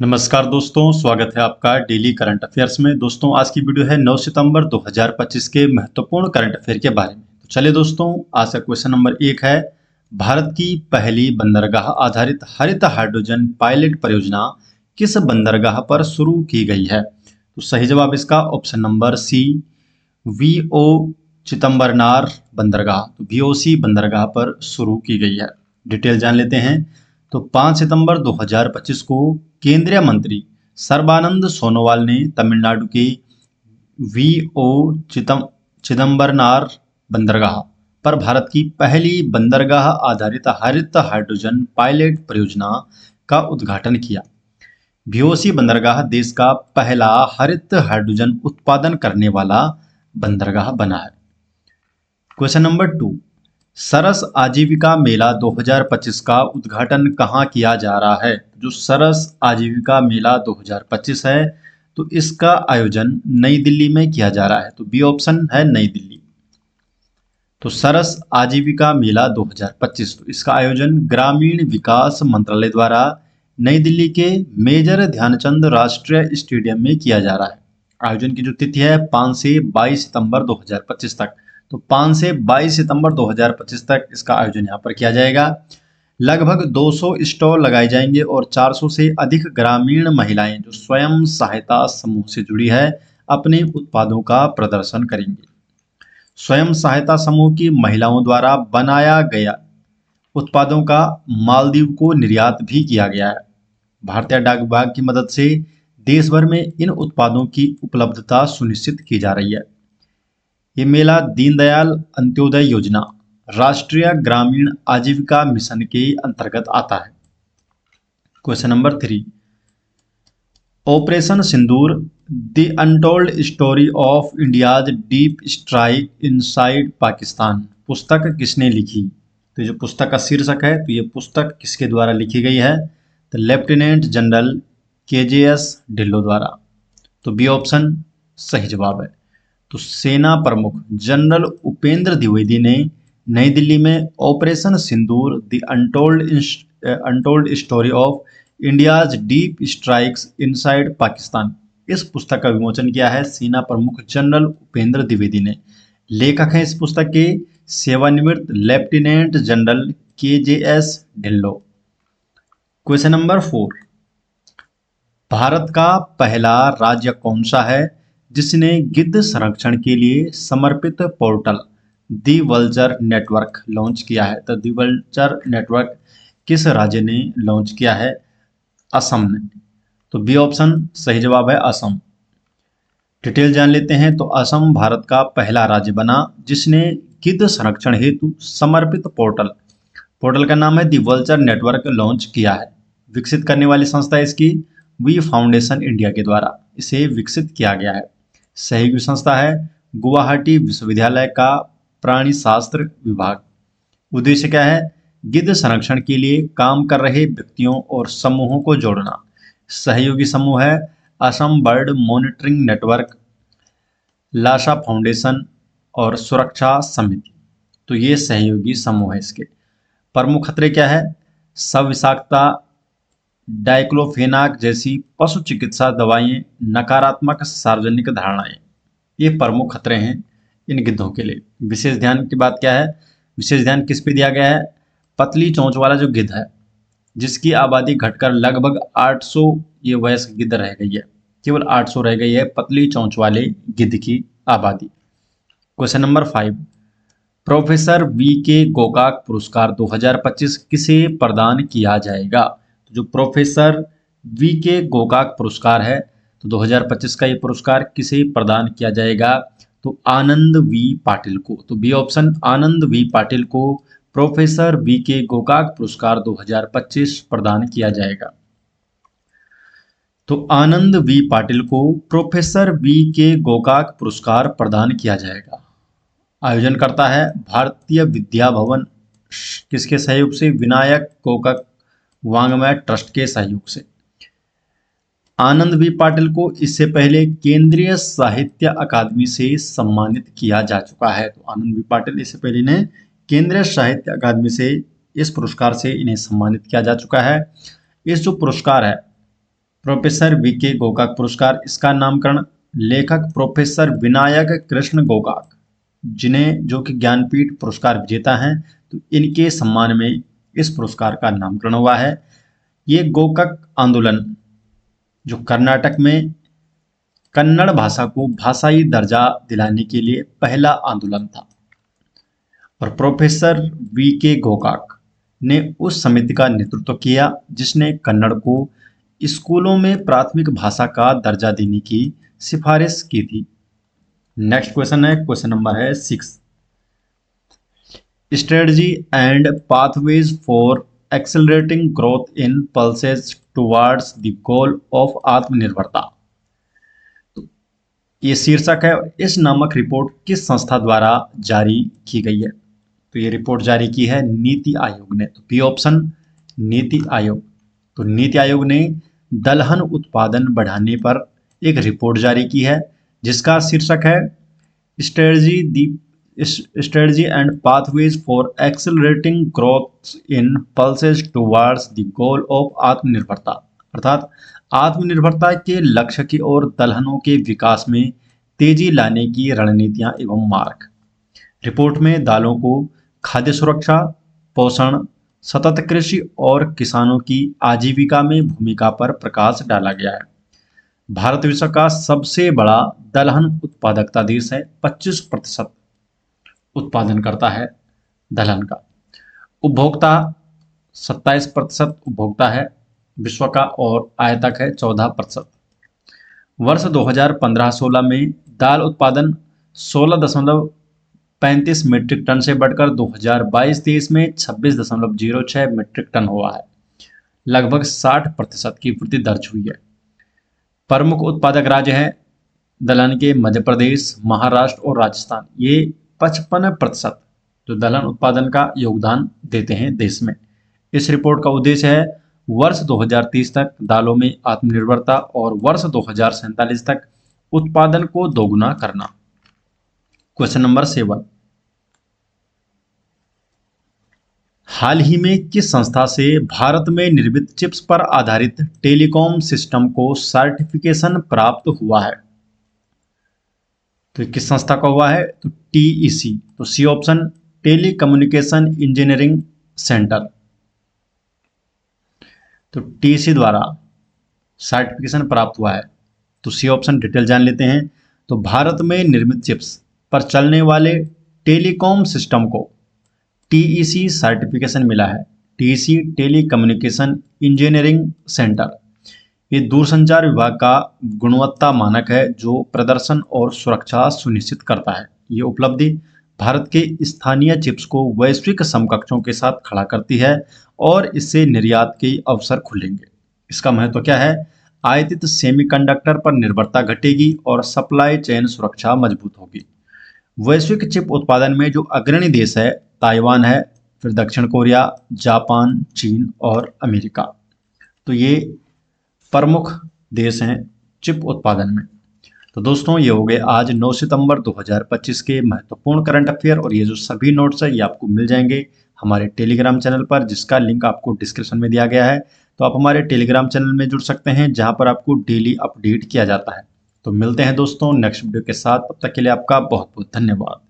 नमस्कार दोस्तों, स्वागत है आपका डेली करंट अफेयर्स में। दोस्तों, आज की वीडियो है 9 सितंबर 2025 के महत्वपूर्ण करंट अफेयर के बारे में। तो चलिए दोस्तों, आज का क्वेश्चन नंबर 1 है, भारत की पहली बंदरगाह आधारित हरित हाइड्रोजन पायलट परियोजना किस बंदरगाह पर शुरू की गई है? तो सही जवाब इसका option number C, VO Chidambaranar बंदरगाह, तो वीओसी बंदरगाह पर शुरू की गई है। डिटेल जान लेते हैं। तो 5 सितंबर 2025 को केंद्रीय मंत्री सर्बानंद सोनोवाल ने तमिलनाडु के वीओ चिदम्बरनार बंदरगाह पर भारत की पहली बंदरगाह आधारित हरित हाइड्रोजन पायलट परियोजना का उद्घाटन किया। वीओसी बंदरगाह देश का पहला हरित हाइड्रोजन उत्पादन करने वाला बंदरगाह बना है। क्वेश्चन नंबर 2, सरस आजीविका मेला 2025 का उद्घाटन कहाँ किया जा रहा है? जो सरस आजीविका मेला 2025 है, तो इसका आयोजन नई दिल्ली में किया जा रहा है। तो बी ऑप्शन है नई दिल्ली। तो सरस आजीविका मेला 2025, तो इसका आयोजन ग्रामीण विकास मंत्रालय द्वारा नई दिल्ली के मेजर ध्यानचंद राष्ट्रीय स्टेडियम में किया जा रहा है। आयोजन की जो तिथि है 5 से 22 सितंबर 2025 तक। तो 5 से 22 सितंबर 2025 तक इसका आयोजन यहाँ पर किया जाएगा। लगभग 200 स्टॉल लगाए जाएंगे और 400 से अधिक ग्रामीण महिलाएं जो स्वयं सहायता समूह से जुड़ी है अपने उत्पादों का प्रदर्शन करेंगी। स्वयं सहायता समूह की महिलाओं द्वारा बनाया गया उत्पादों का मालदीव को निर्यात भी किया गया है। भारतीय डाक विभाग की मदद से देश भर में इन उत्पादों की उपलब्धता सुनिश्चित की जा रही है। ये मेला दीनदयाल अंत्योदय योजना राष्ट्रीय ग्रामीण आजीविका मिशन के अंतर्गत आता है। Question number 3, operation Sindoor the untold story of India's deep strike inside Pakistan पुस्तक किसने लिखी? तो जो पुस्तक का शीर्षक है, तो ये पुस्तक किसके द्वारा लिखी गई है? तो लेफ्टिनेंट जनरल केजेएस ढिल्लों द्वारा। तो बी ऑप्शन सही जवाब है। तो सेना प्रमुख जनरल उपेंद्र द्विवेदी ने नई दिल्ली में operation Sindoor the untold story of India's deep strikes inside Pakistan, इस पुस्तक का विमोचन किया है सेना प्रमुख जनरल उपेंद्र द्विवेदी ने। लेखक हैं इस पुस्तक के सेवानिवृत्त lieutenant general KJS Dhillon. Question number 4, Bharat का पहला राज्य कौन सा है जिसने गिद्ध संरक्षण के लिए समर्पित पोर्टल दी वल्चर नेटवर्क लॉन्च किया है? तो दी वल्चर नेटवर्क किस राज्य ने लॉन्च किया है? असम ने। तो बी ऑप्शन सही जवाब है, असम। डिटेल जान लेते हैं। तो असम भारत का पहला राज्य बना जिसने गिद्ध संरक्षण हेतु समर्पित पोर्टल का नाम है दी वल्चर नेटवर्क लॉन्च किया है। विकसित करने वाली संस्था इसकी वी फाउंडेशन इंडिया के द्वारा इसे विकसित किया गया है। सहयोगी संस्था है गुवाहाटी विश्वविद्यालय का प्राणी शास्त्र विभाग। उद्देश्य क्या है? गिद्ध संरक्षण के लिए काम कर रहे व्यक्तियों और समूहों को जोड़ना। सहयोगी समूह है असम बर्ड मॉनिटरिंग नेटवर्क, लासा फाउंडेशन और सुरक्षा समिति। तो ये सहयोगी समूह है। इसके प्रमुख खतरे क्या है? सविषाक्तता, डाइक्लोफेनाक जैसी पशु चिकित्सा दवाएं, नकारात्मक सार्वजनिक धारणाएं, ये प्रमुख खतरे हैं इन गिद्धों के लिए। विशेष ध्यान की बात क्या है? विशेष ध्यान किस पे दिया गया है? पतली चोंच वाला जो गिद्ध है जिसकी आबादी घटकर लगभग 800 ये वयस्क गिद्ध रह गई है, केवल 800 रह गई है पतली चोंच वाले गिद्ध की आबादी। क्वेश्चन नंबर 5, प्रोफेसर वी के गोकाक पुरस्कार 2025 किसे प्रदान किया जाएगा? तो जो प्रोफेसर वी के गोकाक पुरस्कार है, तो 2025 का ये पुरस्कार किसे प्रदान किया जाएगा? तो आनंद वी पाटिल को। तो B option Anand V Patil को प्रोफेसर वी के गोकाक पुरस्कार 2025 प्रदान किया जाएगा। तो आनंद वी पाटिल को प्रोफेसर वी के गोकाक पुरस्कार प्रदान किया जाएगा। आयोजन करता है भारतीय विद्या भवन, किसके सहयोग से? विनायक गोकाक वाङ्मय ट्रस्ट के सहयोग से। आनंद वी पाटिल को इससे पहले केंद्रीय साहित्य अकादमी से सम्मानित किया जा चुका है। तो आनंद वी पाटिल इससे पहले इन्हें केंद्रीय साहित्य अकादमी से इस पुरस्कार से इन्हें सम्मानित किया जा चुका है। इस जो पुरस्कार है प्रोफेसर वीके गोकाक पुरस्कार, इसका नामकरण लेखक प्रोफेसर विनायक कृष्ण गोकाक, जिन्हें जो कि ज्ञानपीठ पुरस्कार विजेता हैं, तो इनके सम्मान में इस पुरस्कार का नामकरण हुआ है। ये गोकाक आंदोलन जो कर्नाटक में कन्नड़ भाषा को भाषाई दर्जा दिलाने के लिए पहला आंदोलन था, और प्रोफेसर वी के गोकाक ने उस समिति का नेतृत्व किया जिसने कन्नड़ को स्कूलों में प्राथमिक भाषा का दर्जा देने की सिफारिश की थी। नेक्स्ट क्वेश्चन है, क्वेश्चन नंबर है 6, strategy and pathways for accelerating growth in pulses towards the goal of आत्मनिर्भरता। तो ये शीर्षक है। इस नामक रिपोर्ट किस संस्था द्वारा जारी की गई है? तो ये रिपोर्ट जारी की है नीति आयोग ने। तो बी ऑप्शन नीति आयोग। तो नीति आयोग ने दलहन उत्पादन बढ़ाने पर एक रिपोर्ट जारी की है जिसका शीर्षक है strategy and pathways for accelerating growth in pulses towards the goal of आत्मनिर्भरता, अर्थात आत्मनिर्भरता के लक्ष्य की ओर दलहनों के विकास में तेजी लाने की रणनीतियां एवं मार्ग। रिपोर्ट में दालों को खाद्य सुरक्षा, पोषण, सतत कृषि और किसानों की आजीविका में भूमिका पर प्रकाश डाला गया है। भारत विश्व का सबसे बड़ा दलहन उत्पादकता देश है, 25% उत्पादन करता है दलहन का। उपभोक्ता 27% उपभोक्ता है विश्व का, और आयातक है 14%। वर्ष 2015-16 में दाल उत्पादन 16.35 मीट्रिक टन से बढ़कर 2022-23 में 26.06 मीट्रिक टन हुआ है। लगभग 60% की वृद्धि दर्ज हुई है। प्रमुख उत्पादक राज्य हैं दलहन के मध्य प्रदेश, महाराष्ट्र और राजस्थान। ये 55% जो दलहन उत्पादन का योगदान देते हैं देश में। इस रिपोर्ट का उद्देश्य है वर्ष 2030 तक दालों में आत्मनिर्भरता और वर्ष 2047 तक उत्पादन को दोगुना करना। क्वेश्चन नंबर 7, हाल ही में किस संस्था से भारत में निर्मित चिप्स पर आधारित टेलीकॉम सिस्टम को सर्टिफिकेशन प्राप्त हुआ है? तो किस संस्था का हुआ है? तो टीईसी। तो C option telecommunication engineering centre. तो टीईसी द्वारा सर्टिफिकेशन प्राप्त हुआ है। तो सी ऑप्शन डिटेल जान लेते हैं। तो भारत में निर्मित चिप्स पर चलने वाले टेलीकॉम सिस्टम को टीईसी सर्टिफिकेशन मिला है। टीईसी टेलीकम्युनिकेशन इंजीनियरिंग सेंटर ये दूरसंचार विभाग का गुणवत्ता मानक है जो प्रदर्शन और सुरक्षा सुनिश्चित करता है। ये उपलब्धि भारत के स्थानीय चिप्स को वैश्विक समकक्षों के साथ खड़ा करती है और इससे निर्यात के अवसर खुलेंगे। इसका महत्व क्या है? आयातित सेमीकंडक्टर पर निर्भरता घटेगी और सप्लाई चेन सुरक्षा मजबूत होगी। वैश्विक चिप उत्पादन में जो अग्रणी देश है ताइवान है, फिर दक्षिण कोरिया, जापान, चीन और अमेरिका। तो ये प्रमुख देश हैं चिप उत्पादन में। तो दोस्तों ये हो गए आज 9 सितंबर 2025 के महत्वपूर्ण करंट अफेयर, और ये जो सभी नोट्स है ये आपको मिल जाएंगे हमारे टेलीग्राम चैनल पर, जिसका लिंक आपको डिस्क्रिप्शन में दिया गया है। तो आप हमारे टेलीग्राम चैनल में जुड़ सकते हैं जहां पर आपको डेली अपडेट किया जाता है। तो मिलते हैं दोस्तों नेक्स्ट वीडियो के साथ, तब तक के लिए आपका बहुत बहुत धन्यवाद।